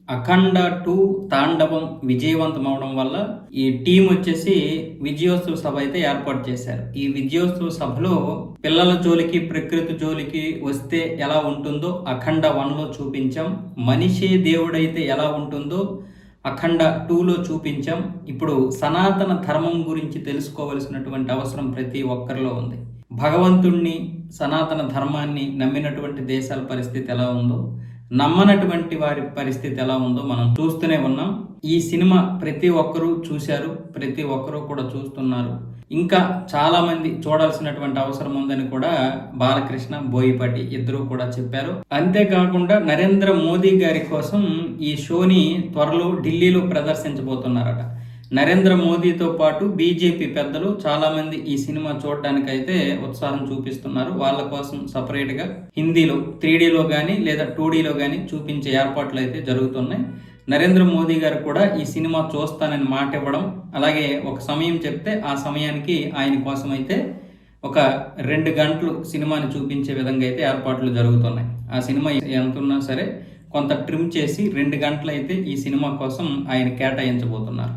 అఖండ 2 తాండవం విజయవంతం అవడం వల్ల ఈ టీం వచ్చేసి విజయోత్సవ సభ అయితే ఏర్పాటు చేశారు. ఈ విజయోత్సవ సభలో పిల్లల జోలికి ప్రకృతి జోలికి వస్తే ఎలా ఉంటుందో అఖండ 1లో చూపించాం. మనిషే దేవుడైతే ఎలా ఉంటుందో అఖండ 2లో చూపించాం. ఇప్పుడు సనాతన ధర్మం గురించి తెలుసుకోవలసినటువంటి అవసరం ప్రతి ఒక్కరిలో ఉంది. భగవంతుణ్ణి, సనాతన ధర్మాన్ని నమ్మినటువంటి దేశాల పరిస్థితి ఎలా ఉందో, నమ్మనటువంటి వారి పరిస్థితి ఎలా ఉందో మనం చూస్తూనే ఉన్నాం. ఈ సినిమా ప్రతి ఒక్కరూ చూశారు, ప్రతి ఒక్కరూ కూడా చూస్తున్నారు. ఇంకా చాలా మంది చూడాల్సినటువంటి అవసరం ఉందని కూడా బాలకృష్ణ, బోయపాటి ఇద్దరూ కూడా చెప్పారు. అంతేకాకుండా నరేంద్ర మోదీ గారి కోసం ఈ షోని త్వరలో ఢిల్లీలో ప్రదర్శించబోతున్నారట. నరేంద్ర మోదీతో పాటు బీజేపీ పెద్దలు చాలా మంది ఈ సినిమా చూడడానికైతే ఉత్సాహం చూపిస్తున్నారు. వాళ్ళ కోసం సపరేట్గా హిందీలో 3Dలో కానీ లేదా 2Dలో కానీ చూపించే ఏర్పాట్లు అయితే జరుగుతున్నాయి. నరేంద్ర మోదీ గారు కూడా ఈ సినిమా చూస్తానని మాట ఇవ్వడం, అలాగే ఒక సమయం చెప్తే ఆ సమయానికి ఆయన కోసం అయితే ఒక 2 గంటలు సినిమాని చూపించే విధంగా అయితే ఏర్పాట్లు జరుగుతున్నాయి. ఆ సినిమా ఎంత ఉన్నా సరే కొంత ట్రిమ్ చేసి 2 గంటలు అయితే ఈ సినిమా కోసం ఆయన కేటాయించబోతున్నారు.